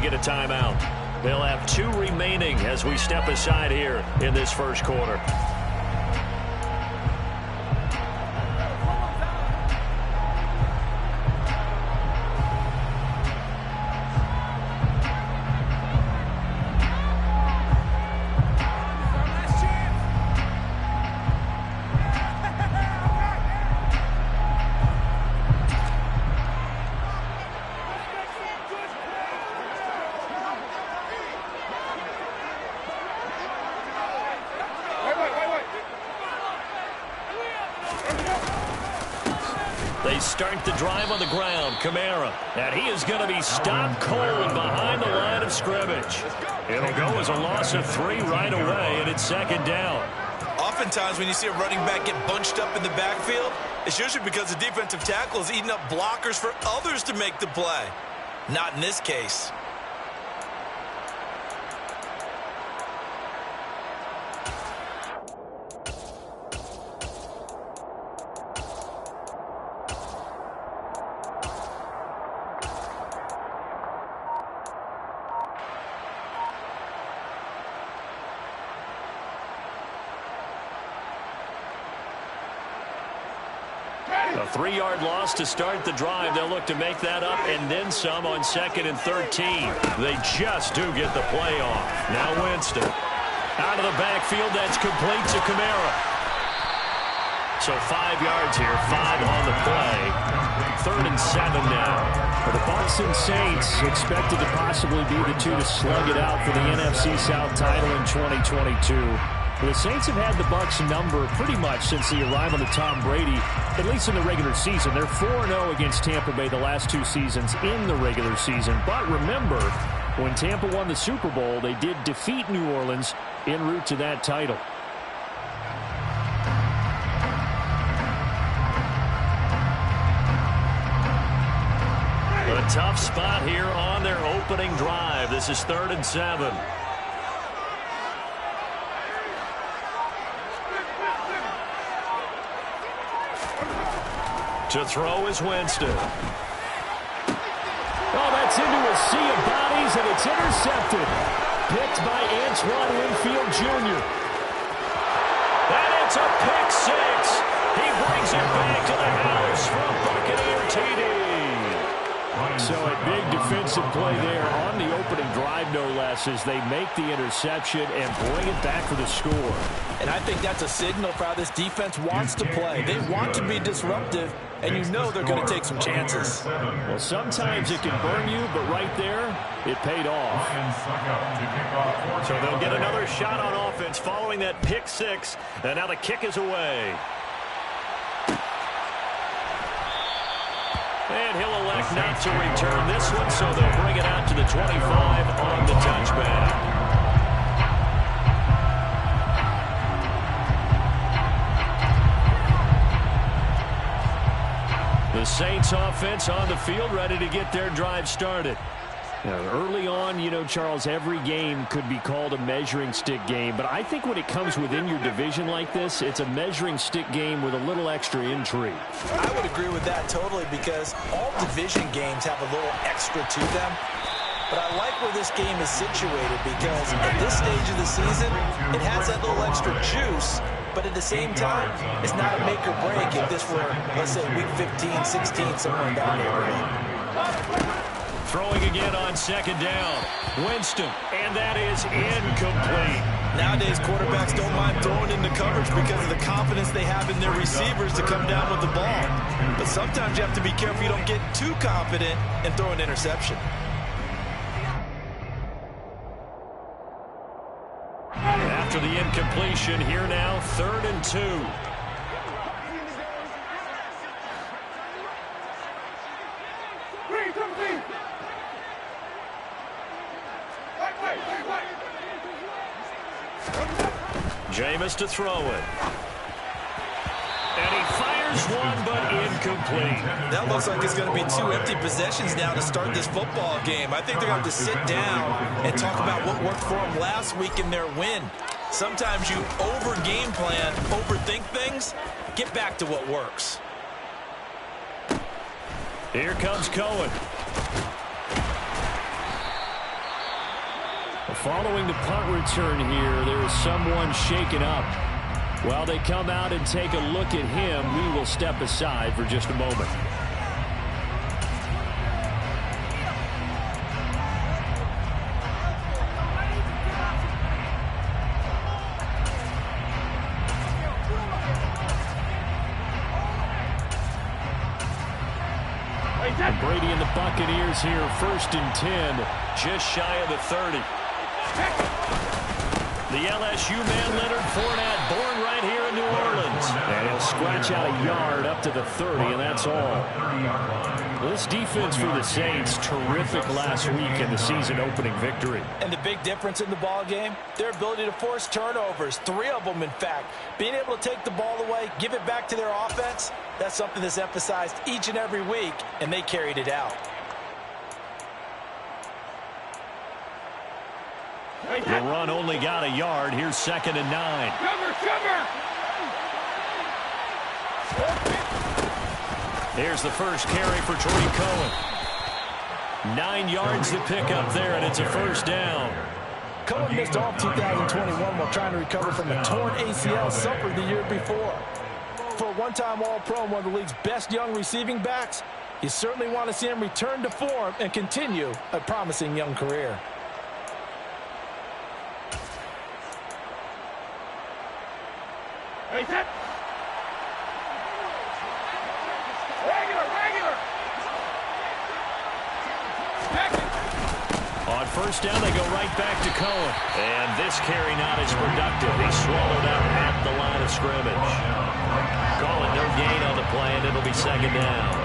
get a timeout. They'll have 2 remaining as we step aside here in this first quarter. They start the drive on the ground. Kamara. And he is going to be stopped cold behind the line of scrimmage. It'll go as a loss of 3 right away, and it's second down. Oftentimes when you see a running back get bunched up in the backfield, it's usually because the defensive tackle is eating up blockers for others to make the play. Not in this case. A 3-yard loss to start the drive. They'll look to make that up and then some on 2nd and 13. They just do get the play off. Now Winston. Out of the backfield, that's complete to Kamara. So 5 yards here, 5 on the play. 3rd and 7 now. For the Bucs and Saints, expected to possibly be the 2 to slug it out for the NFC South title in 2022. The Saints have had the Bucs number pretty much since the arrival of Tom Brady, at least in the regular season. They're 4-0 against Tampa Bay the last 2 seasons in the regular season. But remember, when Tampa won the Super Bowl, they did defeat New Orleans en route to that title. A tough spot here on their opening drive. This is 3rd and 7. To throw is Winston. Oh, that's into a sea of bodies, and it's intercepted. Picked by Antoine Winfield Jr. And it's a pick 6. He brings it back to the house from Buccaneer TD. So a big defensive play there on the opening drive, no less, as they make the interception and bring it back for the score. And I think that's a signal for how this defense wants to play. They want to be disruptive, and you know they're going to take some chances. Well, sometimes it can burn you, but right there, it paid off. So they'll get another shot on offense following that pick 6, and now the kick is away. And he'll elect not to return this one, so they'll bring it out to the 25 on the touchback. The Saints offense on the field, ready to get their drive started. Now, early on, you know, Charles, every game could be called a measuring stick game. But I think when it comes within your division like this, it's a measuring stick game with a little extra intrigue. I would agree with that totally, because all division games have a little extra to them. But I like where this game is situated, because at this stage of the season, it has that little extra juice. But at the same time, it's not a make or break if this were, let's say, week 15, 16, somewhere in that neighborhood. Throwing again on 2nd down. Winston, and that is incomplete. Nowadays, quarterbacks don't mind throwing into coverage because of the confidence they have in their receivers to come down with the ball. But sometimes you have to be careful you don't get too confident and throw an interception. After the incompletion, here now, 3rd and 2. Jameis to throw it. And he fires one, but incomplete. That looks like it's going to be 2 empty possessions now to start this football game. I think they're going to have to sit down and talk about what worked for them last week in their win. Sometimes you over-game plan, overthink things. Get back to what works. Here comes Cohen. Following the punt return here, there is someone shaken up. While they come out and take a look at him, we will step aside for just a moment. And Brady and the Buccaneers here, 1st and 10. Just shy of the 30. The LSU man, Leonard Fournette, born right here in New Orleans. And he'll scratch out a yard up to the 30, and that's all. This defense for the Saints, terrific last week in the season-opening victory. And the big difference in the ball game, their ability to force turnovers, 3 of them, in fact. Being able to take the ball away, give it back to their offense, that's something that's emphasized each and every week, and they carried it out. The run only got a yard. Here's 2nd and 9. Here's the first carry for Tariq Cohen. 9 yards to pick up there, and it's a 1st down. Cohen missed all 2021 while trying to recover from a torn ACL suffered the year before. For a one-time All-Pro and one of the league's best young receiving backs, you certainly want to see him return to form and continue a promising young career. Regular. On 1st down, they go right back to Cohen. And this carry not as productive. He swallowed up at the line of scrimmage. Calling no gain on the play, and it'll be 2nd down.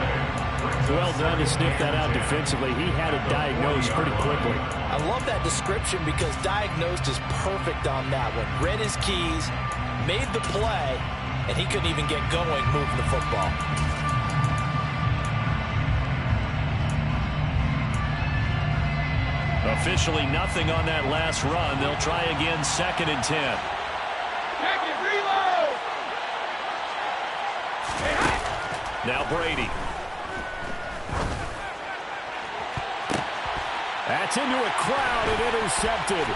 Well done to sniff that out defensively. He had it diagnosed pretty quickly. I love that description because diagnosed is perfect on that one. Read his keys, made the play, and he couldn't even get going moving the football. Officially nothing on that last run. They'll try again, 2nd and 10. Now Brady. That's into a crowd and intercepted.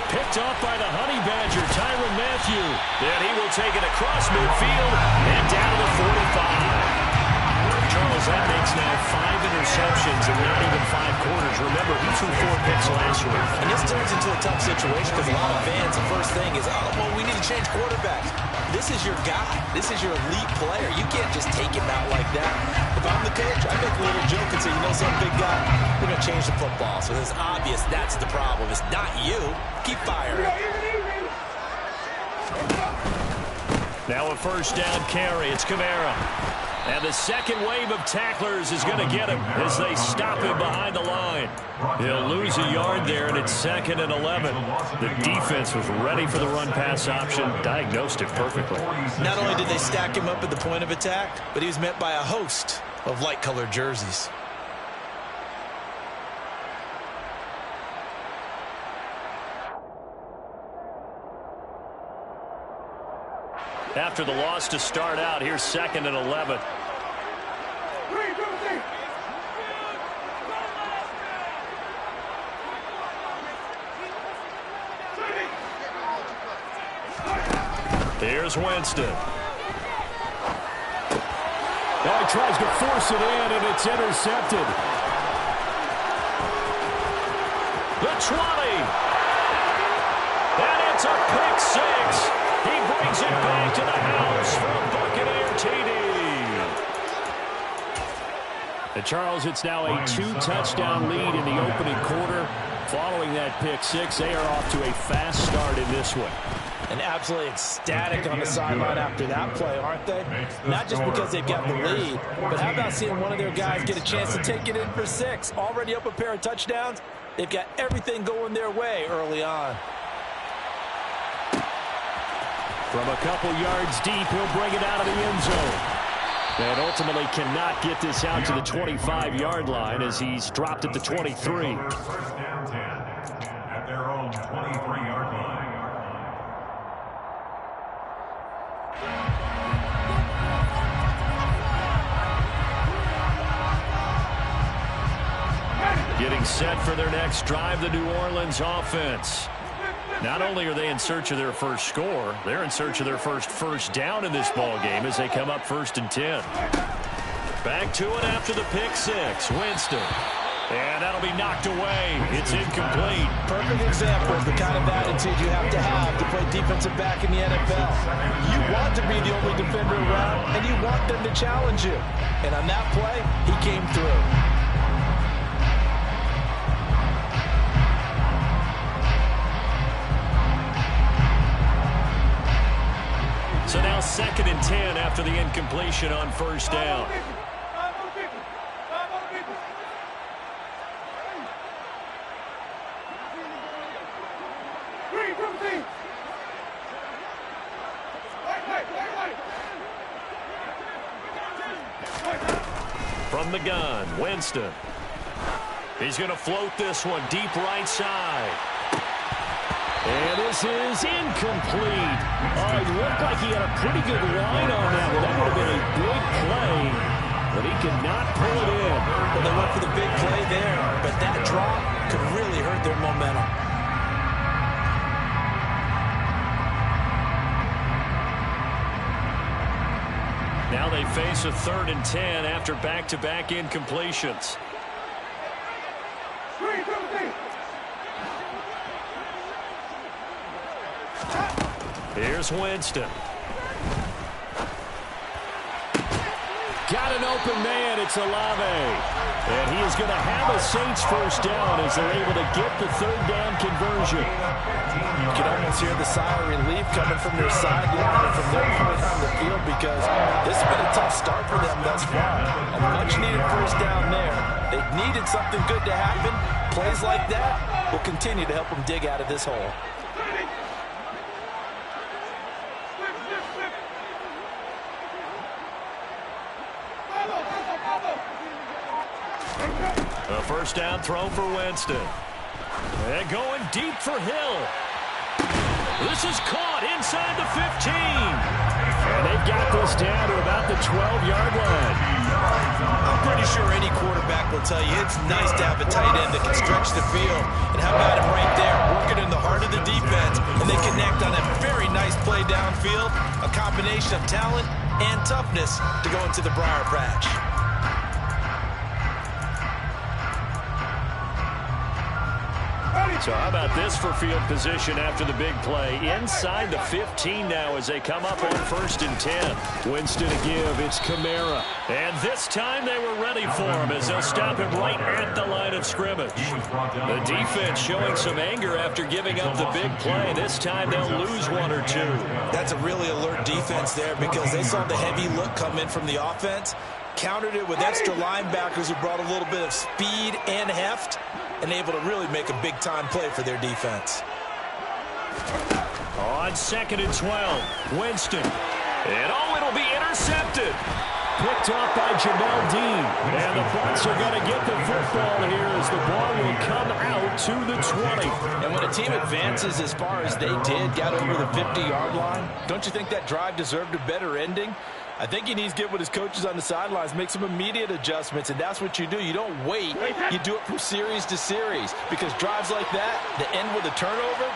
Picked off by the Honey Badger, Tyrann Mathieu. And he will take it across midfield and down to the 45. Charles, that makes now 5 interceptions in not even 5 quarters. Remember, he threw 4 picks last week. And this turns into a tough situation because a lot of fans, the first thing is, oh, well, we need to change quarterbacks. This is your guy. This is your elite player. You can't just take him out like that. If I'm the coach, I make a little joke and say, you know some big guy, we're going to change the football. So it's obvious that's the problem. It's not you. Keep firing. Now a 1st down carry. It's Kamara. And the second wave of tacklers is going to get him as they stop him behind the line. He'll lose a yard there, and it's 2nd and 11. The defense was ready for the run-pass option, diagnosed it perfectly. Not only did they stack him up at the point of attack, but he was met by a host of light-colored jerseys. After the loss to start out, here's 2nd and 11. Here's Winston. Now he tries to force it in, and it's intercepted. The 20. And it's a pick 6. He brings it back to the house for a Buccaneer TD. And Charles, it's now a 2-touchdown lead in the opening quarter. Following that pick 6, they are off to a fast start in this one. And absolutely ecstatic on the sideline after that play, aren't they? Not just because they've got the lead, but how about seeing one of their guys get a chance to take it in for 6? Already up a pair of touchdowns. They've got everything going their way early on. From a couple yards deep, he'll bring it out of the end zone. And ultimately cannot get this out to the 25-yard line as he's dropped at the 23. First down 10 at their own 23-yard line. Getting Getting set for their next drive, the New Orleans offense. Not only are they in search of their first score, they're in search of their first down in this ball game as they come up 1st and 10. Back to it after the pick six. Winston. And that'll be knocked away. It's incomplete. Perfect example of the kind of attitude you have to play defensive back in the NFL. You want to be the only defender around, and you want them to challenge you. And on that play, he came through. So now 2nd and 10 after the incompletion on 1st down. From the gun, Winston. He's going to float this one deep right side. And this is incomplete. It looked like he had a pretty good line on that one. That would have been a big play, but he could not pull it in. Well, they went for the big play there, but that drop could really hurt their momentum. Now they face a 3rd and 10 after back-to-back incompletions. Here's Winston. Got an open man. It's Olave. And he is going to have a Saints first down as they're able to get the 3rd down conversion. You can almost hear the sigh of relief coming from their sideline and from their point on the field because this has been a tough start for them thus far. A much-needed first down there. They needed something good to happen. Plays like that will continue to help them dig out of this hole. A first down throw for Winston. And going deep for Hill. This is caught inside the 15. And they've got this down to about the 12-yard line. I'm pretty sure any quarterback will tell you it's nice to have a tight end that can stretch the field. And how about him right there, working in the heart of the defense, and they connect on a very nice play downfield, a combination of talent and toughness to go into the briar patch. So how about this for field position after the big play? Inside the 15 now as they come up on 1st and 10. Winston to give. It's Kamara. And this time they were ready for him as they'll stop him right at the line of scrimmage. The defense showing some anger after giving up the big play. This time they'll lose 1 or 2. That's a really alert defense there because they saw the heavy look come in from the offense, countered it with extra linebackers who brought a little bit of speed and heft, and able to really make a big-time play for their defense. On 2nd and 12, Winston. And it'll be intercepted. Picked up by Jamel Dean. And the Bucs are going to get the football here as the ball will come out to the 20. And when a team advances as far as they did, got over the 50-yard line, don't you think that drive deserved a better ending? I think he needs to get with his coaches on the sidelines, make some immediate adjustments, and that's what you do. You don't wait. You do it from series to series because drives like that, that end with a turnover,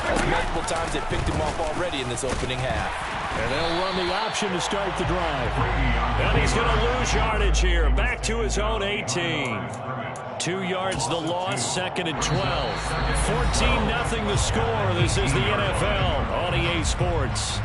that's multiple times they picked him off already in this opening half. And they'll run the option to start the drive. And he's going to lose yardage here. Back to his own 18. 2 yards the loss, 2nd and 12. 14-0 the score. This is the NFL on EA Sports.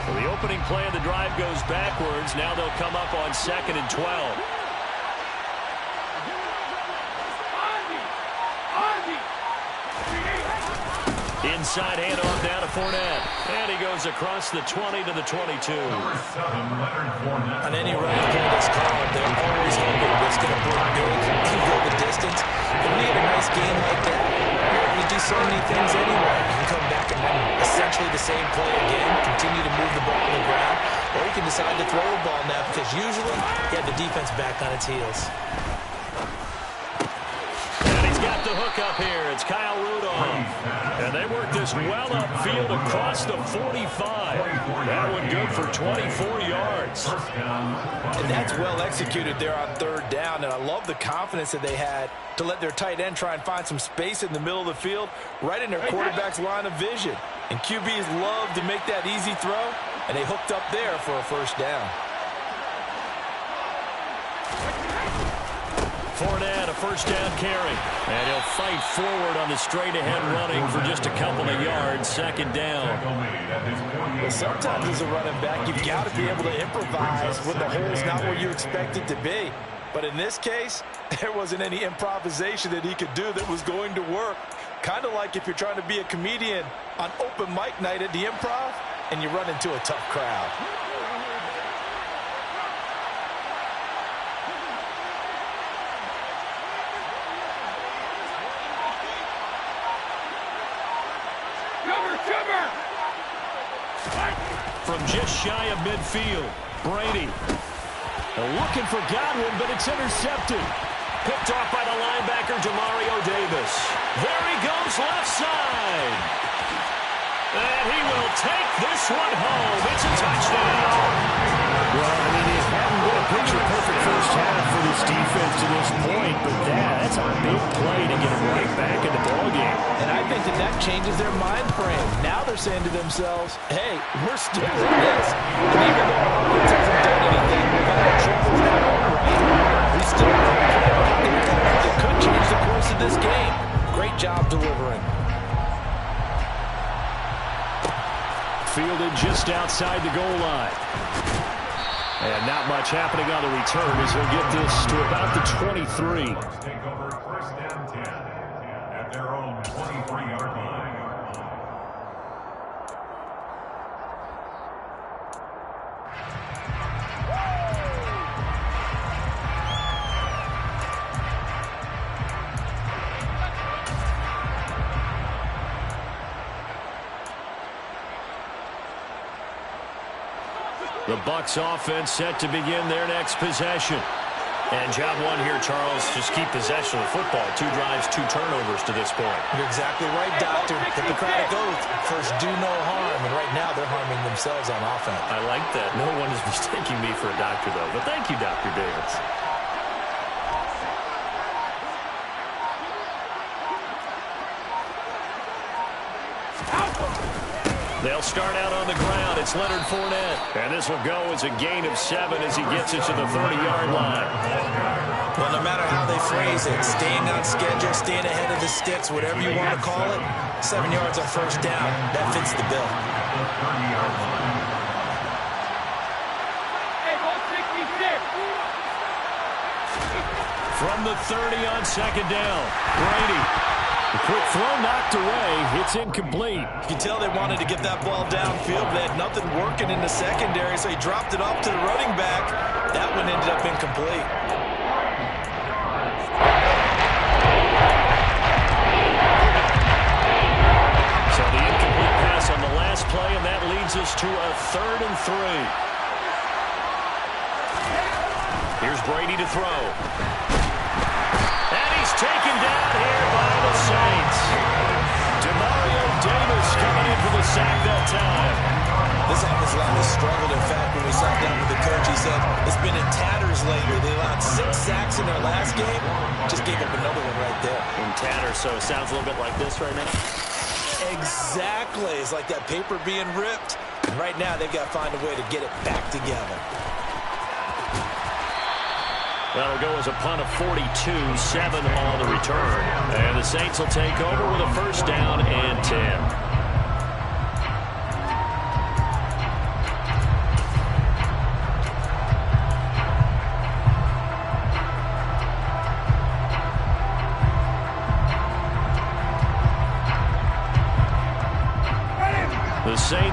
The opening play of the drive goes backwards. Now they'll come up on 2nd and 12. inside handoff down to Fournette. And he goes across the 20 to the 22. On any running play that's called, they're always hoping what's going to break big and go the distance. And when you get a nice game like that, you do so many things anyway. You can come back and run essentially the same play again, continue to move the ball on the ground, or you can decide to throw the ball now because usually you have the defense back on its heels. Got the hook up here. It's Kyle Rudolph. And they work this well upfield across the 45. That one good for 24 yards. And that's well executed there on third down. And I love the confidence that they had to let their tight end try and find some space in the middle of the field, right in their quarterback's line of vision. And QBs love to make that easy throw, and they hooked up there for a first down. Fournette, a first down carry. And he'll fight forward on the straight-ahead running for just a couple of yards. Second down. Well, sometimes as a running back, you've got to be able to improvise when the hole's not where you expect it to be. But in this case, there wasn't any improvisation that he could do that was going to work. Kind of like if you're trying to be a comedian on open mic night at the Improv and you run into a tough crowd. From just shy of midfield, Brady. Looking for Godwin, but it's intercepted. Picked off by the linebacker, Demario Davis. There he goes, left side. And he will take this one home. It's a touchdown. Well, I mean, it hadn't been a picture-perfect first half for this defense to this point, but that's a big play to get them right back in the ballgame. And I think that changes their mind frame. Now they're saying to themselves, hey, we're still in this. And even though our offense hasn't done anything, we've had our troubles that are right, we still it could change the course of this game. Great job delivering. Fielded just outside the goal line. And not much happening on the return as he'll get this to about the 23. Take over first and 10 at their own 23-yard line. The Bucs offense set to begin their next possession. And job one here, Charles, just keep possession of the football. 2 drives, 2 turnovers to this point. You're exactly right, Doctor. Hippocratic oath. First, do no harm. And right now, they're harming themselves on offense. I like that. No one is mistaking me for a doctor, though. But thank you, Dr. Davis. They'll start out on the ground. It's Leonard Fournette. And this will go as a gain of 7 as he gets it to the 30-yard line. Well, no matter how they phrase it, staying on schedule, staying ahead of the sticks, whatever you want to call it, 7 yards on first down, that fits the bill. From the 30 on second down, Brady. The quick throw knocked away. It's incomplete. You can tell they wanted to get that ball downfield. They had nothing working in the secondary, so he dropped it off to the running back. That one ended up incomplete. So the incomplete pass on the last play, and that leads us to a 3rd and 3. Here's Brady to throw. And he's taken down here by the Saints. Demario Davis coming in for the sack that time. This offensive line has struggled. In fact, when we sat down with the coach, he said it's been in tatters lately. They allowed 6 sacks in their last game. Just gave up another one right there. In tatters, so it sounds a little bit like this right now. Exactly. It's like that paper being ripped. And right now, they've got to find a way to get it back together. That'll go as a punt of 42, 7 on the return. And the Saints will take over with a first down and 10.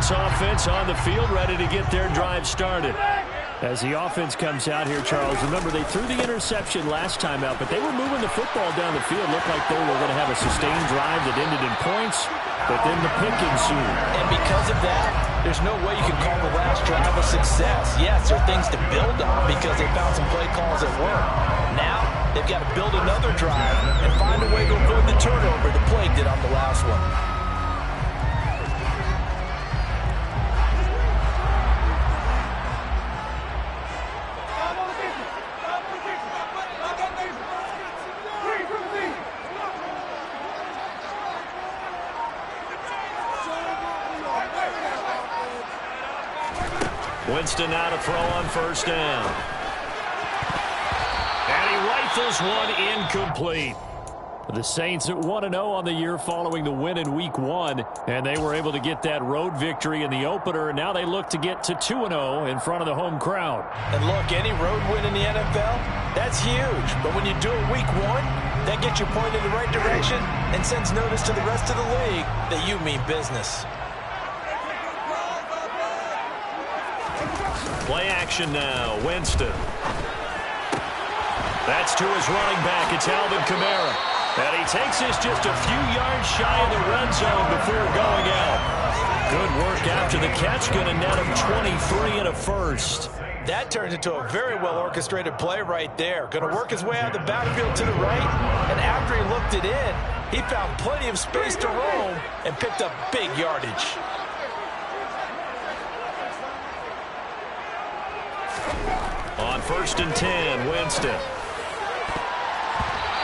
Saints offense on the field, ready to get their drive started. As the offense comes out here, Charles, remember they threw the interception last time out, but they were moving the football down the field. Looked like they were going to have a sustained drive that ended in points, but then the pick ensued. And because of that, there's no way you can call the last drive a success. Yes, there are things to build on because they found some play calls that work. Now, they've got to build another drive and find a way to avoid the turnover the plague did on the last one. Winston now to throw on first down. And he rifles one incomplete. The Saints at 1-0 on the year following the win in Week 1, and they were able to get that road victory in the opener, and now they look to get to 2-0 in front of the home crowd. And look, any road win in the NFL, that's huge. But when you do it Week 1, that gets you pointed in the right direction and sends notice to the rest of the league that you mean business. Play action now. Winston. That's to his running back. It's Alvin Kamara. And he takes this just a few yards shy of the red zone before going out. Good work after the catch. Going to net him 23 and a first. That turns into a very well-orchestrated play right there. Going to work his way out of the backfield to the right. And after he looked it in, he found plenty of space to roam and picked up big yardage. On 1st and 10, Winston.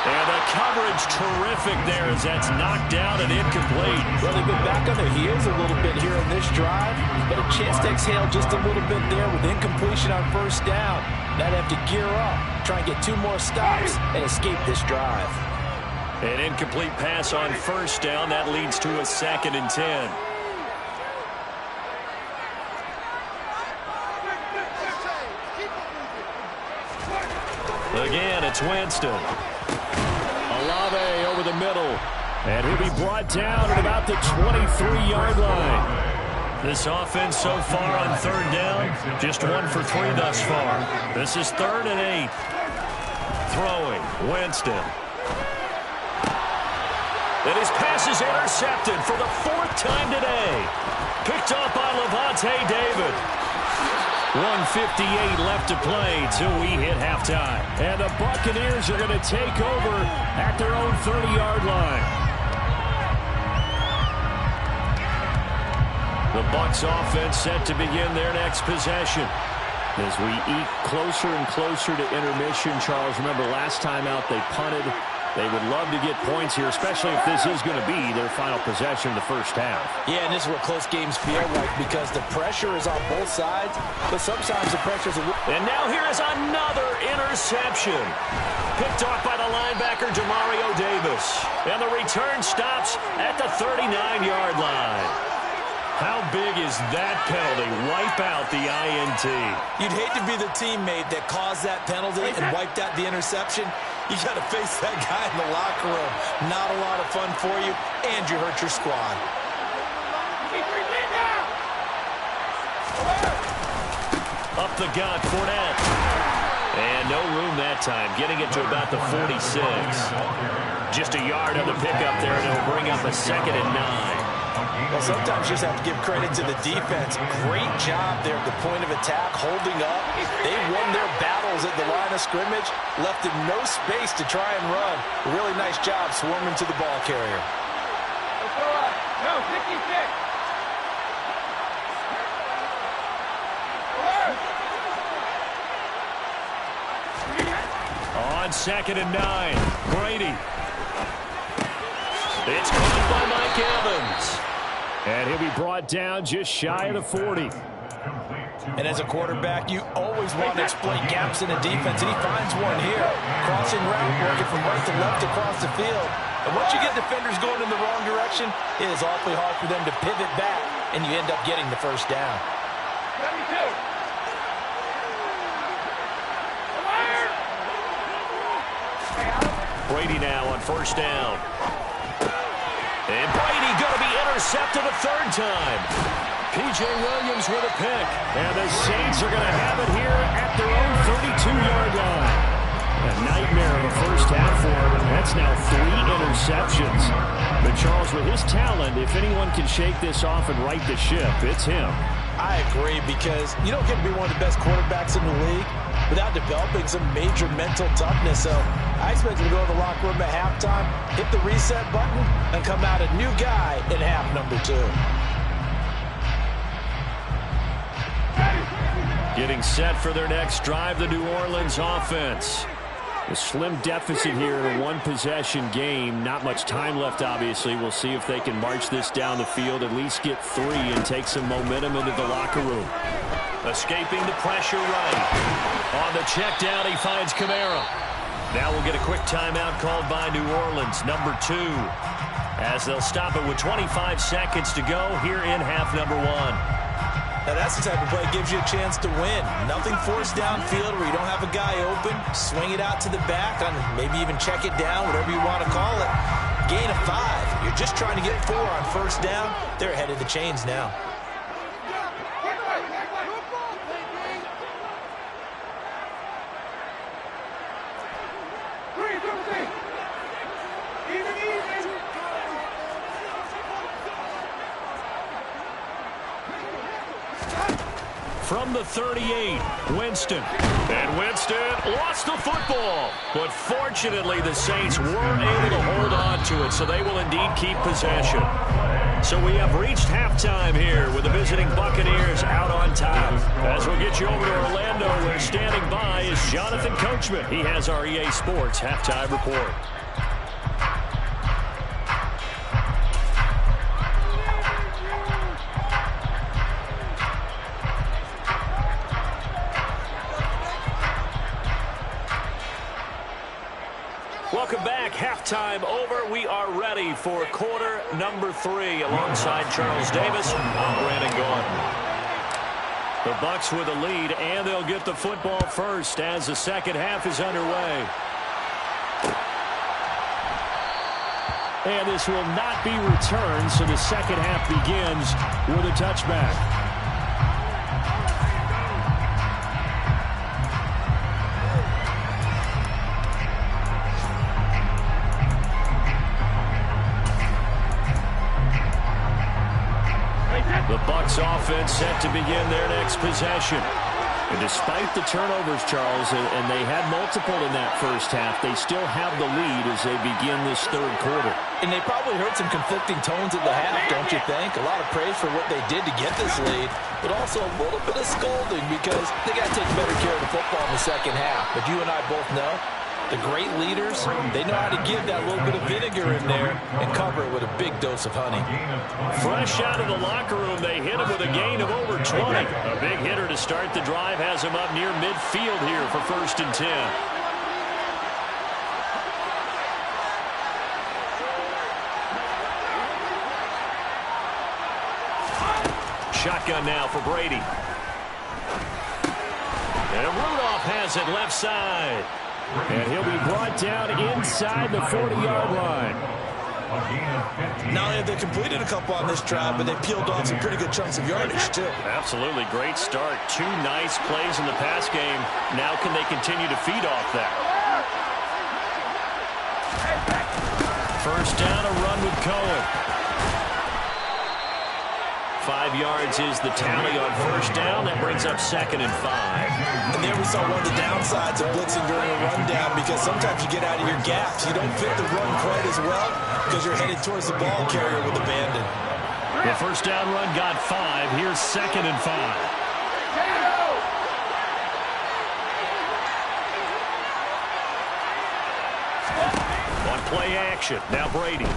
And the coverage terrific there as that's knocked down and incomplete. Well, they've been back on their heels a little bit here on this drive, but a chance to exhale just a little bit there with incompletion on first down. Now they have to gear up, try and get 2 more stops, and escape this drive. An incomplete pass on first down. That leads to a 2nd and 10. Again, it's Winston. Olave over the middle. And he'll be brought down at about the 23-yard line. This offense so far on 3rd down, just 1 for 3 thus far. This is 3rd and 8. Throwing, Winston. And his pass is intercepted for the 4th time today. Picked off by Levante David. 1:58 left to play till we hit halftime. And the Buccaneers are going to take over at their own 30-yard line. The Bucs offense set to begin their next possession. As we eat closer and closer to intermission, Charles, remember last time out they punted. They would love to get points here, especially if this is going to be their final possession in the first half. Yeah, and this is what close games feel like because the pressure is on both sides, but sometimes the pressure is a little... And now here is another interception. Picked off by the linebacker, Demario Davis. And the return stops at the 39-yard line. How big is that penalty? Wipe out the INT. You'd hate to be the teammate that caused that penalty and wiped out the interception. You got to face that guy in the locker room. Not a lot of fun for you, and you hurt your squad. Up the gut, Fournette. And no room that time, getting it to about the 46. Just a yard on the pickup there, and it'll bring up a 2nd and 9. Well, sometimes you just have to give credit to the defense. Great job there at the point of attack, holding up. They won their battles at the line of scrimmage, left them no space to try and run. A really nice job swarming to the ball carrier. No, 56. On 2nd and 9, Brady. It's caught by Mike Evans. And he'll be brought down just shy of the 40. And as a quarterback, you always want to exploit gaps in the defense, and he finds one here. Crossing route, working from right to left across the field. And once you get defenders going in the wrong direction, it is awfully hard for them to pivot back, and you end up getting the first down. 72. Brady now on first down. And Brady going to be intercepted a 3rd time. P.J. Williams with a pick. And the Saints are going to have it here at their own 32-yard line. A nightmare of a first half for him. That's now 3 interceptions. But Charles, with his talent, if anyone can shake this off and right the ship, it's him. I agree, because you don't get to be one of the best quarterbacks in the league without developing some major mental toughness. So I expect him to go to the locker room at halftime, hit the reset button, and come out a new guy in half number 2. Getting set for their next drive, the New Orleans offense. A slim deficit here in a one-possession game. Not much time left, obviously. We'll see if they can march this down the field, at least get 3, and take some momentum into the locker room. Escaping the pressure right. On the check down, he finds Kamara. Now we'll get a quick timeout called by New Orleans, number 2. As they'll stop it with 25 seconds to go here in half number 1. Now that's the type of play that gives you a chance to win. Nothing forced downfield where you don't have a guy open. Swing it out to the back, and maybe even check it down, whatever you want to call it. Gain of 5. You're just trying to get 4 on first down. They're ahead of the chains now. From the 38, Winston. And Winston lost the football. But fortunately, the Saints were able to hold on to it, so they will indeed keep possession. So we have reached halftime here with the visiting Buccaneers out on top. As we'll get you over to Orlando, where standing by is Jonathan Coachman. He has our EA Sports halftime report. Welcome back. Halftime over. We are ready for quarter number 3. Alongside Charles Davis, I'm Brandon Gordon. The Bucs with a lead, and they'll get the football first as the second half is underway. And this will not be returned, so the second half begins with a touchback. The Bucs offense set to begin their next possession. And despite the turnovers, Charles, and they had multiple in that first half, they still have the lead as they begin this third quarter. And they probably heard some conflicting tones at the half, don't you think? A lot of praise for what they did to get this lead, but also a little bit of scolding because they got to take better care of the football in the second half. But you and I both know the great leaders, they know how to give that little bit of vinegar in there and cover it with a big dose of honey. Fresh out of the locker room, they hit him with a gain of over 20. A big hitter to start the drive has him up near midfield here for 1st and 10. Shotgun now for Brady. And Rudolph has it left side. And he'll be brought down inside the 40-yard line. Not only have they completed a couple on this drive, but they peeled off some pretty good chunks of yardage, too. Absolutely. Great start. 2 nice plays in the pass game. Now can they continue to feed off that? First down, a run with Cohen. 5 yards is the tally on first down. That brings up 2nd and 5. And there we saw one of the downsides of blitzing during a rundown, because sometimes you get out of your gaps. You don't fit the run quite as well because you're headed towards the ball carrier with abandon. The first down run got 5. Here's 2nd and 5. On play action. Now Brady.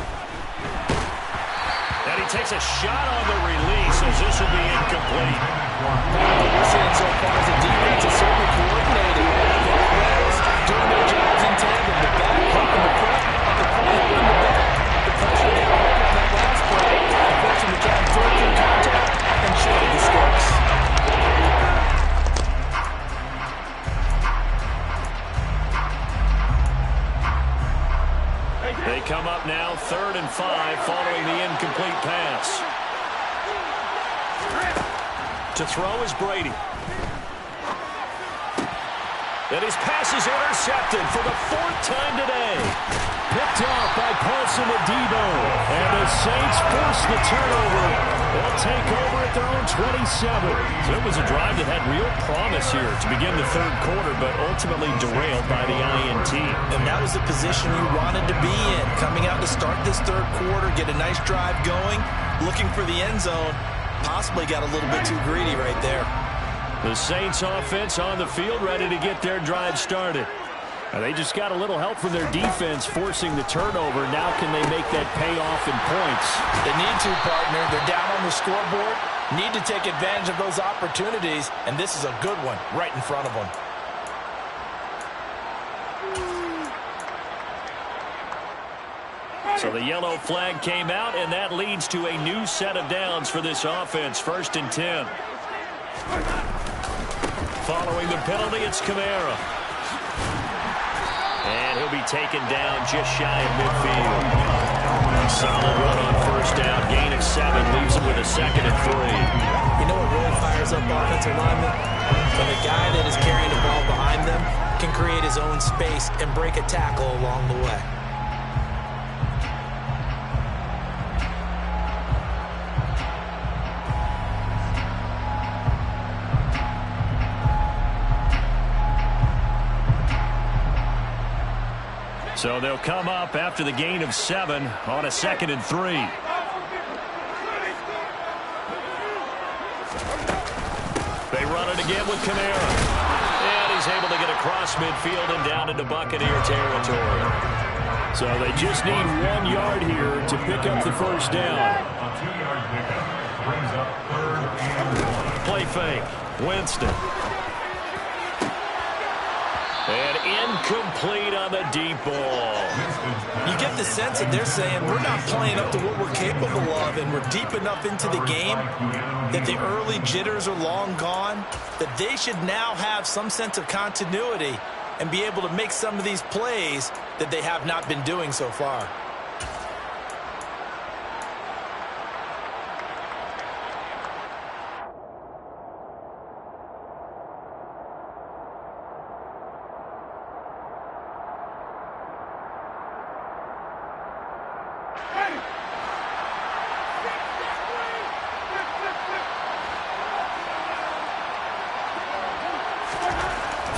And he takes a shot on the release as this will be incomplete. What we're seeing so far is the defense is certainly coordinated. Both players doing their jobs in tandem. The back helping the front, and the front helping the back. The pressure got hard on that last play. Forcing the try to throw through contact and short the sticks. They come up now 3rd and 5 following the incomplete pass. To throw is Brady. And his pass is intercepted for the 4th time today. Picked off by Paulson Adebo. And the Saints force the turnover. They'll take over at their own 27. So it was a drive that had real promise here to begin the 3rd quarter, but ultimately derailed by the INT. And that was the position you wanted to be in. Coming out to start this 3rd quarter, get a nice drive going, looking for the end zone. Possibly got a little bit too greedy right there. The Saints offense on the field, ready to get their drive started. They just got a little help from their defense forcing the turnover. Now can they make that pay off in points? They need to, partner. They're down on the scoreboard. Need to take advantage of those opportunities, and this is a good one right in front of them. So the yellow flag came out, and that leads to a new set of downs for this offense. 1st and 10. Following the penalty, it's Kamara. And he'll be taken down just shy of midfield. Solid run on 1st down. Gain of 7 leaves him with a 2nd and 3. You know what really fires up offensive linemen? When the guy that is carrying the ball behind them can create his own space and break a tackle along the way. So they'll come up after the gain of 7 on a 2nd and 3. They run it again with Kamara. And he's able to get across midfield and down into Buccaneer territory. So they just need 1 yard here to pick up the 1st down. A 2-yard pickup brings up 3rd and 1. Play fake. Winston. And incomplete on the deep ball. You get the sense that they're saying we're not playing up to what we're capable of, and we're deep enough into the game that the early jitters are long gone, that they should now have some sense of continuity and be able to make some of these plays that they have not been doing so far.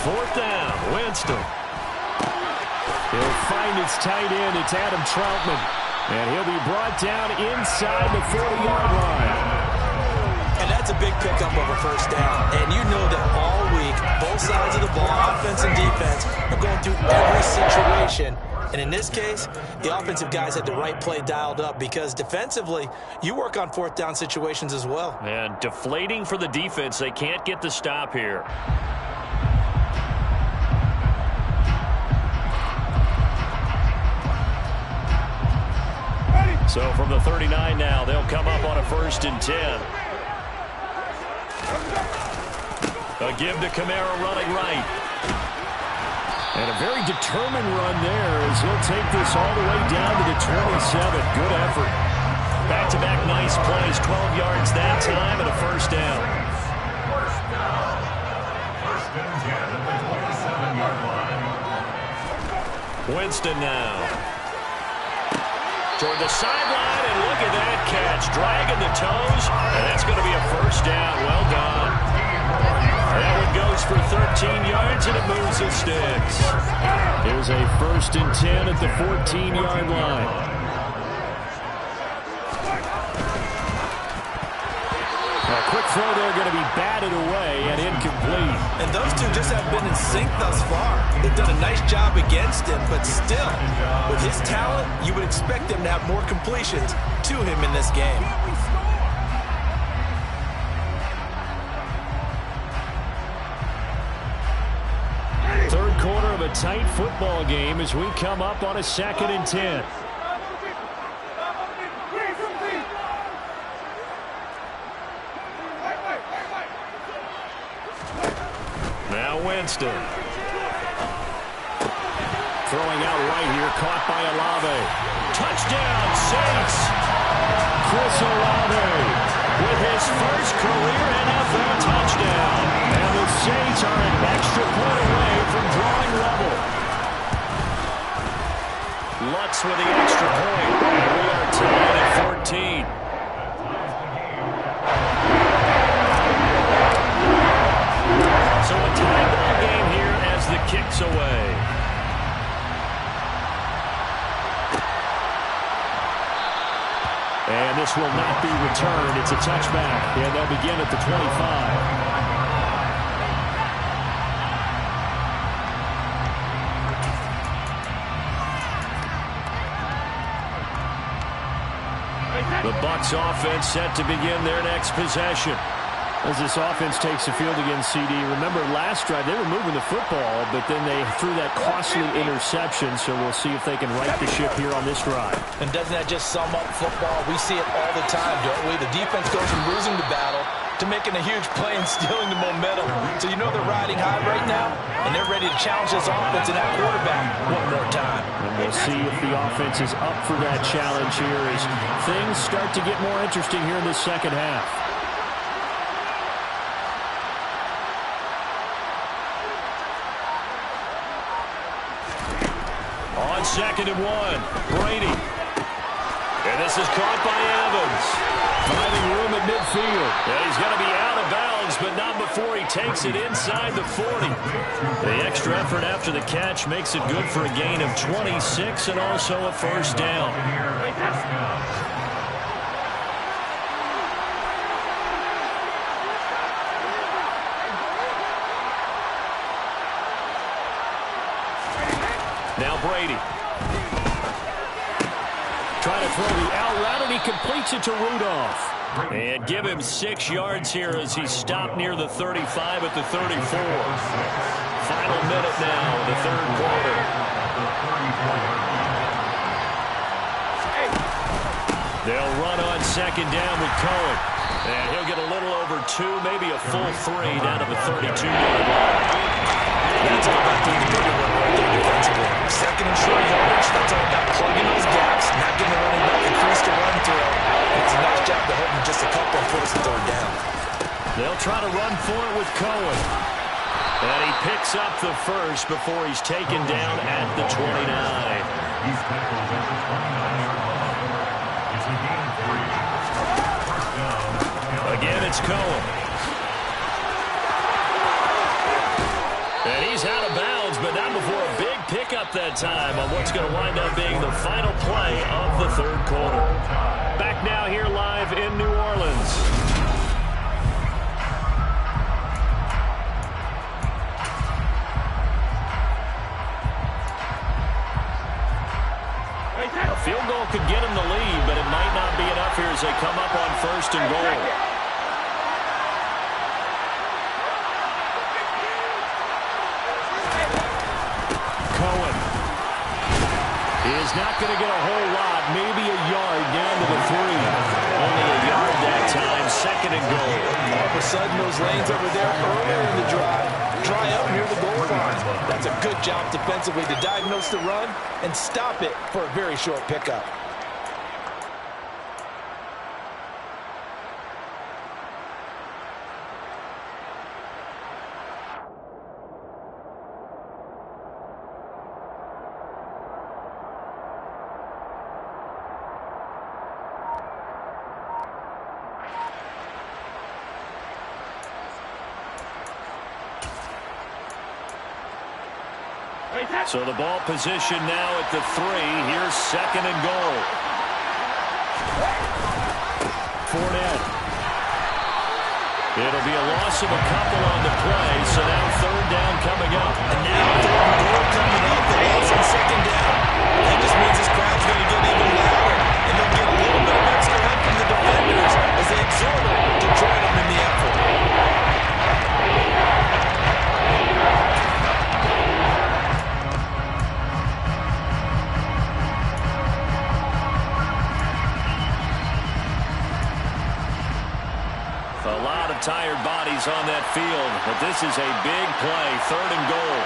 Fourth down, Winston. He'll find his tight end. It's Adam Troutman. And he'll be brought down inside the 40-yard line. And that's a big pickup of a 1st down. And you know that all week, both sides of the ball, offense and defense, are going through every situation. And in this case, the offensive guys had the right play dialed up because defensively, you work on 4th down situations as well. And deflating for the defense. They can't get the stop here. So from the 39 now, they'll come up on a 1st and 10. A give to Kamara running right. And a very determined run there as he'll take this all the way down to the 27. Good effort. Back-to-back nice plays, 12 yards that time and a 1st down. 1st and 10 at the 27-yard line. Winston now. Toward the sideline, and look at that catch. Dragging the toes, and that's going to be a 1st down. Well done. That one goes for 13 yards, and it moves the sticks. Here's a 1st and 10 at the 14-yard line. A quick throw there going to be batted away and incomplete. And those two just have been in sync thus far. They've done a nice job against him, but still, with his talent, you would expect them to have more completions to him in this game. Third quarter of a tight football game as we come up on a 2nd and 10. Now Winston. Throwing out right here, caught by Olave. Touchdown, Saints. Chris Olave with his first career NFL away. And this will not be returned. It's a touchback, and they'll begin at the 25. The Bucs offense set to begin their next possession. As this offense takes the field against CD, remember last drive they were moving the football, but then they threw that costly interception, so we'll see if they can right the ship here on this drive. And doesn't that just sum up football? We see it all the time, don't we? The defense goes from losing the battle to making a huge play and stealing the momentum. So you know they're riding high right now, and they're ready to challenge this offense and that quarterback one more time. And we'll see if the offense is up for that challenge here as things start to get more interesting here in the second half. On 2nd and 1, Brady. And this is caught by Evans. Finding room at midfield. And he's going to be out of bounds, but not before he takes it inside the 40. The extra effort after the catch makes it good for a gain of 26 and also a first down. Now Brady. Trying to throw the out route, and he completes it to Rudolph. And give him 6 yards here as he's stopped near the 35 at the 34. Final minute now in the third quarter. They'll run on 2nd down with Cohen. And he'll get a little over 2, maybe a full 3 down to the 32-yard line. That's all about doing the bigger one right there defensively. 2nd and short yardage, that's all about plugging those gaps, not getting the running back a crease to run through. It's a nice job to hold him just a couple on 1st and 3rd down. They'll try to run for it with Cohen. And he picks up the first before he's taken down at the 29. He's tackled at the 29-yard line. It's a gain of 3. First down. Again, it's Cohen. And he's out of bounds, but not before a big pickup that time on what's going to wind up being the final play of the third quarter. Back now here live in New Orleans. A field goal could get him the lead, but it might not be enough here as they come up on 1st and goal. Is not going to get a whole lot, maybe a yard down to the 3. Only a yard that time, 2nd and goal. All of a sudden, those lanes over there earlier in the drive dry up near the goal line. That's a good job defensively to diagnose the run and stop it for a very short pickup. So the ball position now at the 3. Here's 2nd and goal. Fournette. It'll be a loss of a couple on the play, so now 3rd down coming up. And now 3rd and goal coming up. The loss on 2nd down. That just means this crowd's going to get even louder, and they'll get a little bit of extra help from the defenders as they exhort them to join them in the effort. A lot of tired bodies on that field, but this is a big play, 3rd and goal.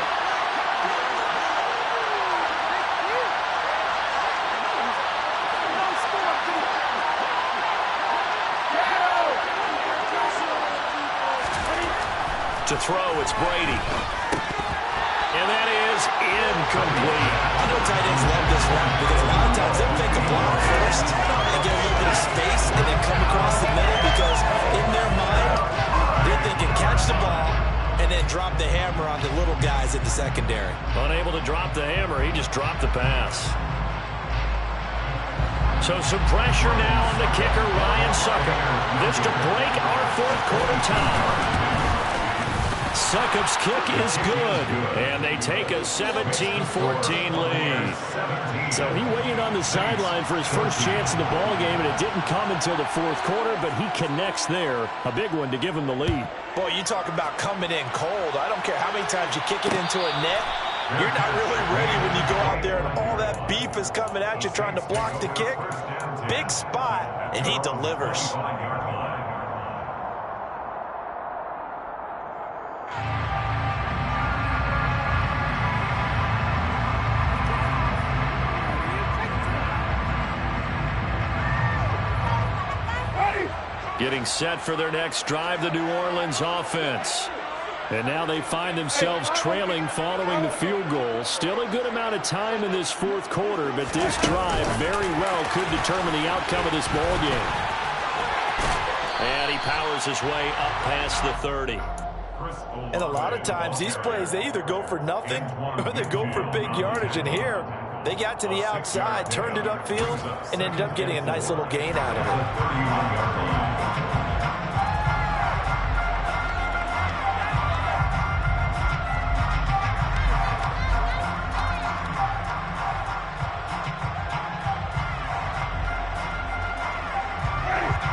To throw, it's Brady. And that is incomplete. I know tight ends love this one because a lot of times they'll make a block first and get a little bit of space and then come across the middle because in their mind, they're thinking catch the ball and and then drop the hammer on the little guys in the secondary. Unable to drop the hammer, he just dropped the pass. So some pressure now on the kicker, Ryan Succop. This to break our fourth quarter tie. Succop's kick is good, and they take a 17-14 lead. So he waited on the sideline for his first chance in the ball game, and it didn't come until the fourth quarter, but he connects there. A big one to give him the lead. Boy, you talk about coming in cold. I don't care how many times you kick it into a net. You're not really ready when you go out there and all that beef is coming at you trying to block the kick. Big spot, and he delivers. Getting set for their next drive, the New Orleans offense. And now they find themselves trailing following the field goal. Still a good amount of time in this fourth quarter, but this drive very well could determine the outcome of this ball game. And he powers his way up past the 30. And a lot of times these plays, they either go for nothing or they go for big yardage. And here, they got to the outside, turned it upfield, and ended up getting a nice little gain out of it.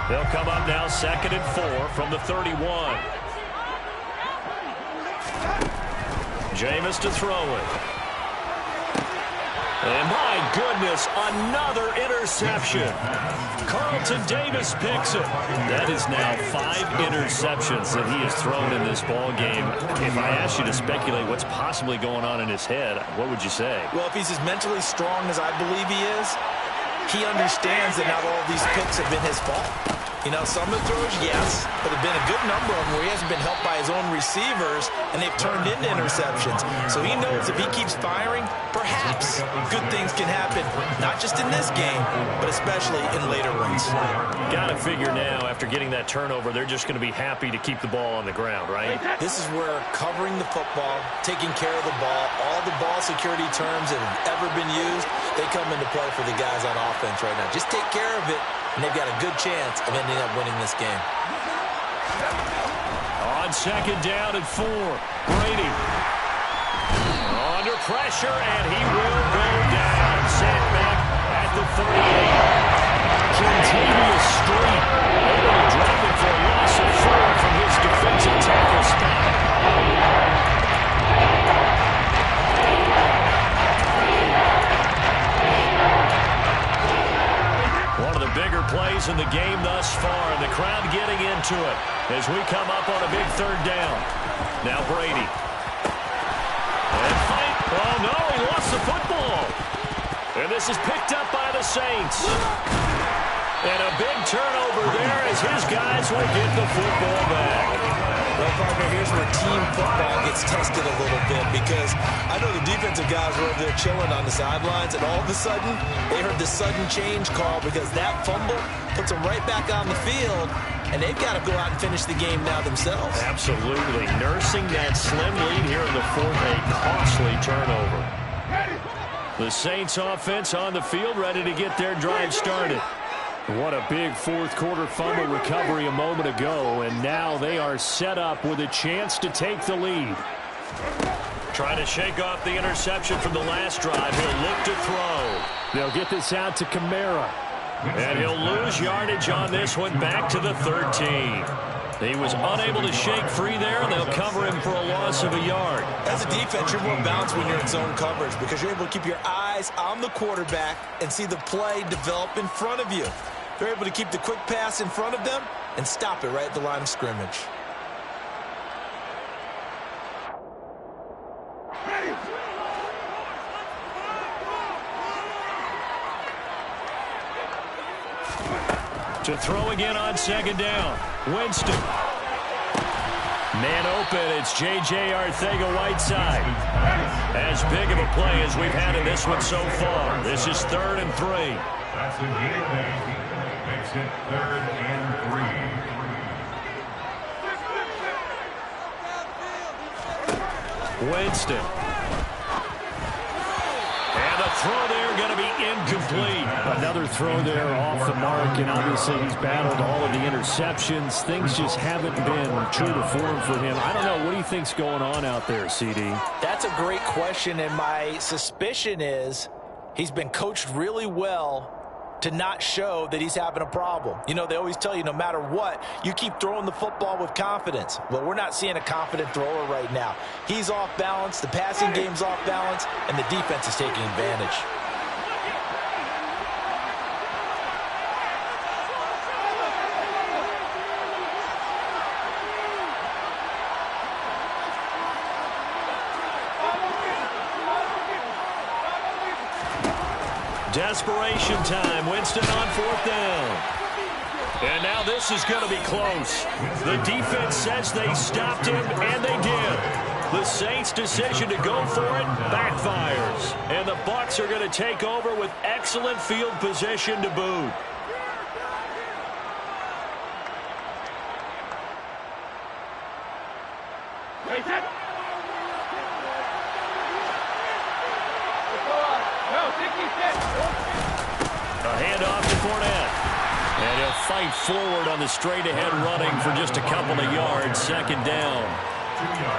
They'll come up now 2nd and 4 from the 31. Jameis to throw it. And my goodness, another interception. Carlton Davis picks it. That is now 5 interceptions that he has thrown in this ball game. If I asked you to speculate what's possibly going on in his head, what would you say? Well, if he's as mentally strong as I believe he is, he understands that not all of these picks have been his fault. You know, some of the throws, yes, but there have been a good number of them where he hasn't been helped by his own receivers, and they've turned into interceptions. So he knows if he keeps firing, perhaps good things can happen, not just in this game, but especially in later ones. Got to figure now, after getting that turnover, they're just going to be happy to keep the ball on the ground, right? This is where covering the football, taking care of the ball, all the ball security terms that have ever been used, they come into play for the guys on offense right now. Just take care of it, and they've got a good chance of ending up winning this game. On 2nd down and 4, Brady. Under pressure, and he will go down. Set back at the 38. Continuous streak. Able to drop it for a loss of 4 from his defensive tackle spot. One of the bigger plays in the game thus far, and the crowd getting into it as we come up on a big 3rd down. Now Brady. And fight. Oh, no, he lost the football. And this is picked up by the Saints. And a big turnover there as his guys will get the football back. Well, partner, here's where team football gets tested a little bit, because I know the defensive guys were over there chilling on the sidelines, and all of a sudden, they heard the sudden change call because that fumble puts them right back on the field, and they've got to go out and finish the game now themselves. Absolutely. Nursing that slim lead here in the 4th, a costly turnover. The Saints offense on the field, ready to get their drive started. What a big fourth quarter fumble recovery a moment ago, and now they are set up with a chance to take the lead. Trying to shake off the interception from the last drive. He'll look to throw. They'll get this out to Kamara. And he'll lose yardage on this one, back to the 13. He was unable to shake free there, and they'll cover him for a loss of a yard. As a defense, you're more balanced when you're in zone coverage because you're able to keep your eyes on the quarterback and see the play develop in front of you. They're able to keep the quick pass in front of them and stop it right at the line of scrimmage. To throw again on 2nd down. Winston. Man open, it's J.J. Arcega-Whiteside. As big of a play as we've had in this one so far. This is 3rd and 3. That's a gain. Makes it 3rd and 3. Winston. And the throw there going to be incomplete. Another throw there off the mark, and obviously he's battled all of the interceptions. Things just haven't been true to form for him. I don't know. What do you think's going on out there, CD? That's a great question, and my suspicion is he's been coached really well to not show that he's having a problem. You know, they always tell you no matter what, you keep throwing the football with confidence. Well, we're not seeing a confident thrower right now. He's off balance, the passing game's off balance, and the defense is taking advantage. Desperation time. Winston on 4th down. And now this is going to be close. The defense says they stopped him, and they did. The Saints' decision to go for it backfires. And the Bucs are going to take over with excellent field position to boot. Fight forward on the straight-ahead running for just a couple of yards, 2nd down.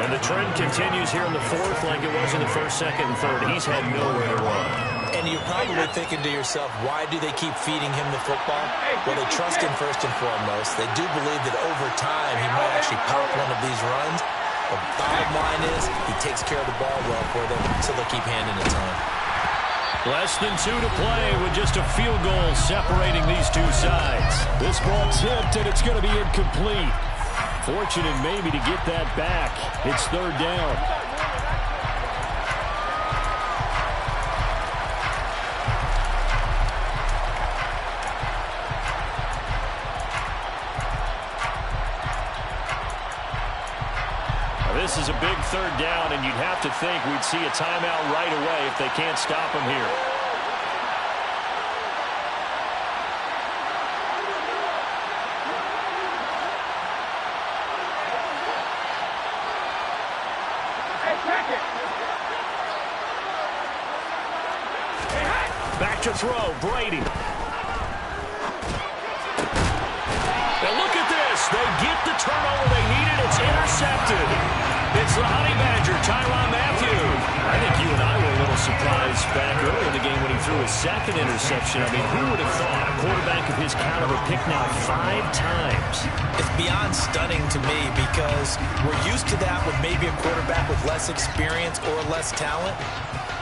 And the trend continues here in the 4th like it was in the 1st, 2nd, and 3rd. He's had nowhere to run. And you're probably thinking to yourself, why do they keep feeding him the football? Well, they trust him first and foremost. They do believe that over time he might actually pop one of these runs. The bottom line is he takes care of the ball well for them, so they'll keep handing it to him. Less than 2 to play with just a field goal separating these two sides. This ball tipped, and it's going to be incomplete. Fortunate maybe to get that back. It's 3rd down. This is a big 3rd down, and you'd have to think we'd see a timeout right away if they can't stop him here. Back to throw, Brady. Now look at this. They get the turnover they needed. It's intercepted. It's the Honey Badger, Tyrann Mathieu. I think you and I were a little surprised back early in the game when he threw his 2nd interception. I mean, who would have thought a quarterback of his caliber picked now 5 times? It's beyond stunning to me because we're used to that with maybe a quarterback with less experience or less talent.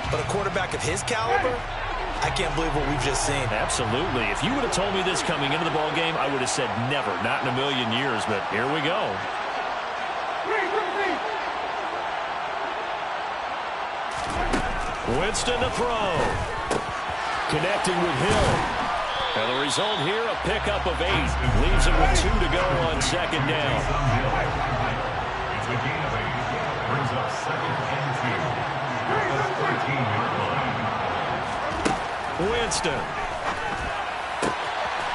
But a quarterback of his caliber, I can't believe what we've just seen. Absolutely. If you would have told me this coming into the ballgame, I would have said never, not in a million years. But here we go. Winston to throw. Connecting with Hill. And the result here, a pickup of 8. Leaves him with 2 to go on 2nd down. It's a gain of 8. Brings up 2nd and 2. At the 13-yard line. Winston.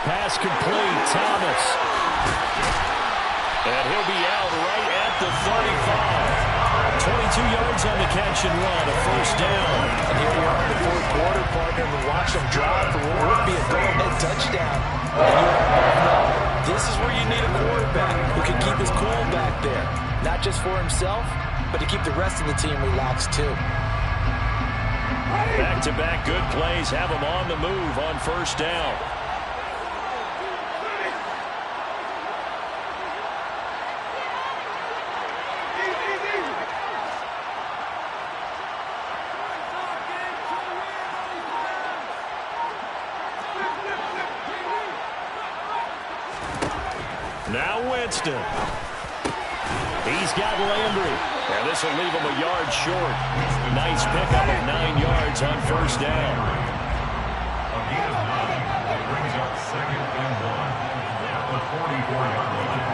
Pass complete. Thomas. And he'll be out right at the 35. 22 yards on the catch and run, a 1st down. And here we are in the 4th quarter, partner, and watch them drive for what would be a go-ahead touchdown. This is where you need a quarterback who can keep his cool back there. Not just for himself, but to keep the rest of the team relaxed too. Back-to-back good plays have him on the move on 1st down. Now Winston. He's got Landry. And this will leave him a yard short. Nice pickup of 9 yards on 1st down. A gain of 9. That brings up 2nd and 1 at the 44-yard line.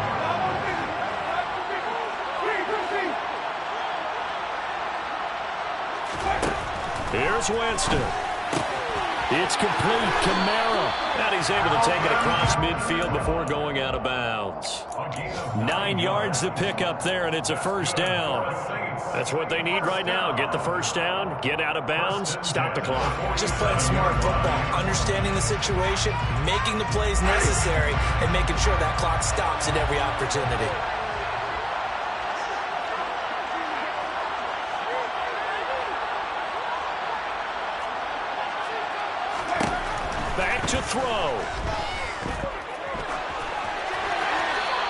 Here's Winston. It's complete. Kamara. And he's able to take it across midfield before going out of bounds. 9 yards to pick up there, and it's a first down. That's what they need right now. Get the first down, get out of bounds, stop the clock. Just playing smart football, understanding the situation, making the plays necessary, and making sure that clock stops at every opportunity. Back to throw.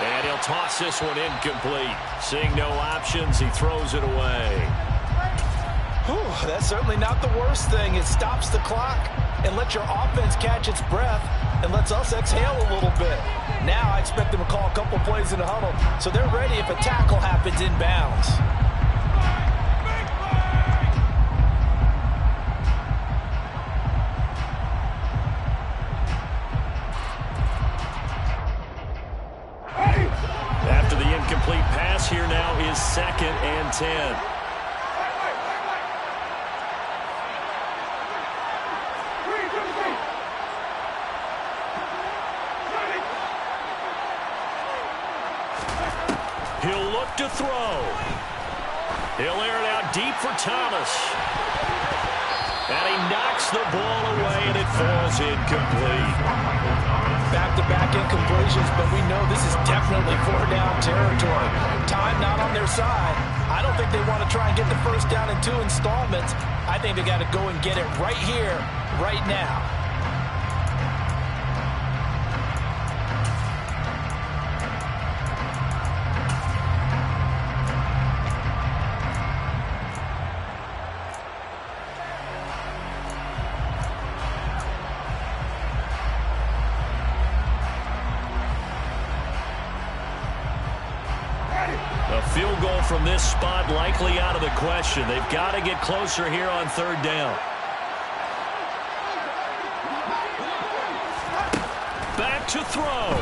And he'll toss this one incomplete. Seeing no options, he throws it away. Whew, that's certainly not the worst thing. It stops the clock and lets your offense catch its breath and lets us exhale a little bit. Now I expect them to call a couple plays in the huddle so they're ready if a tackle happens inbounds. After the incomplete pass, here now is 2nd and 10. He'll look to throw. He'll air it out deep for Thomas. And he knocks the ball away, and it falls incomplete. Back-to-back incompletions, but we know this is definitely 4-down territory. Time not on their side. I don't think they want to try and get the first down in 2 installments. I think they got to go and get it right here, right now. A field goal from this spot likely out of the question. They've got to get closer here on 3rd down. Back to throw.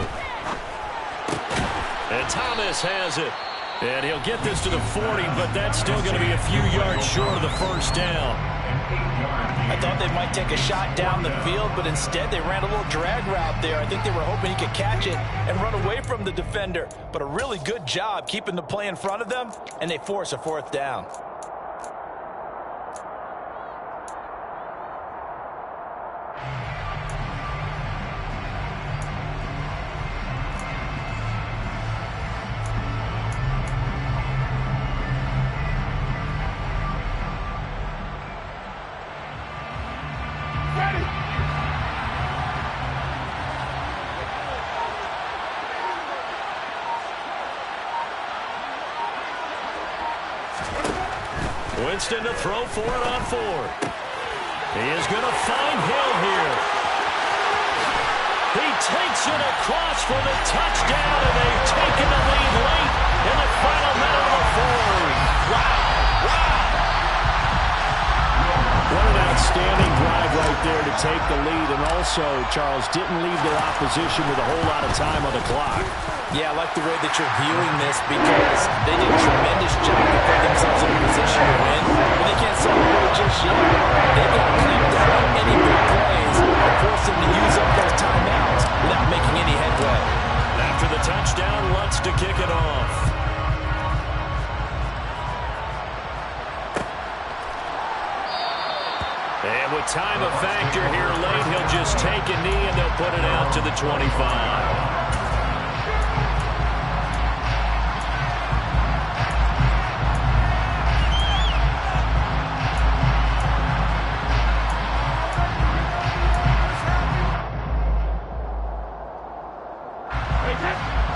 And Thomas has it. And he'll get this to the 40, but that's still going to be a few yards short of the first down. I thought they might take a shot down the field, but instead they ran a little drag route there. I think they were hoping he could catch it and run away from the defender. But a really good job keeping the play in front of them, and they force a 4th down. Winston to throw for it on 4th. He is going to find Hill here. He takes it across for the touchdown, and they've taken the lead late in the final minute of the 4th. Wow. What an outstanding drive right there to take the lead. And also, Charles, didn't leave their opposition with a whole lot of time on the clock. Yeah, I like the way that you're viewing this because they did a tremendous job to put themselves in a position to win. But they can't celebrate just yet. They've got to clamp down on any big plays and force them to use up those timeouts without making any headway. After the touchdown, Lutz to kick it off. And with time a factor here late, he'll just take a knee and they'll put it out to the 25.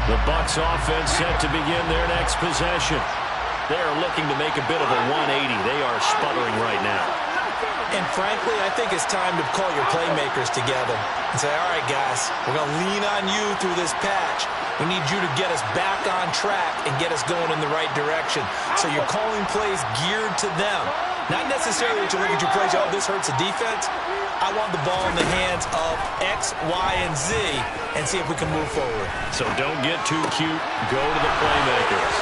The Bucs offense set to begin their next possession. They are looking to make a bit of a 180. They are sputtering right now. And frankly, I think it's time to call your playmakers together and say, all right, guys, we're going to lean on you through this patch. We need you to get us back on track and get us going in the right direction. So you're calling plays geared to them. Not necessarily that you look at your plays, oh, this hurts the defense. I want the ball in the hands of X, Y, and Z and see if we can move forward. So don't get too cute. Go to the playmakers.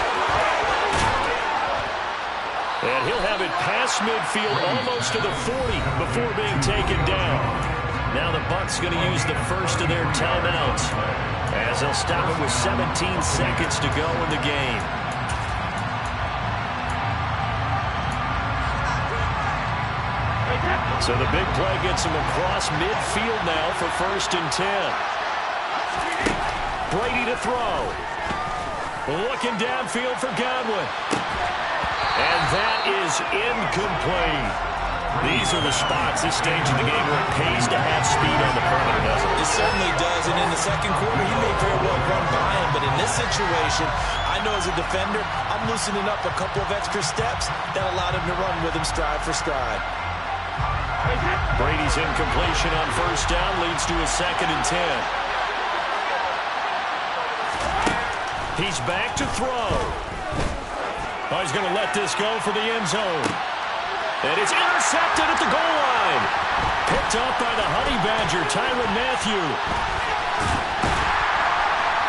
And he'll have it past midfield, almost to the 40 before being taken down. Now the Bucs going to use the first of their timeouts as they'll stop it with 17 seconds to go in the game. So the big play gets him across midfield now for 1st and 10. Brady to throw. Looking downfield for Godwin. And that is incomplete. These are the spots this stage of the game where it pays to have speed on the perimeter, doesn't it? It certainly does. And in the second quarter, he may very well run by him. But in this situation, I know as a defender, I'm loosening up a couple of extra steps that allowed him to run with him stride for stride. Brady's incompletion on 1st down leads to a 2nd and 10. He's back to throw. Oh, he's going to let this go for the end zone. And it's intercepted at the goal line. Picked up by the Honey Badger, Tyrann Mathieu.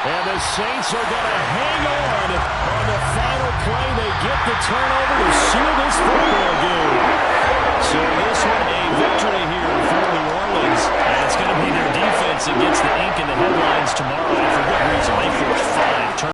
And the Saints are going to hang on the final play. They get the turnover to seal this football game. So this one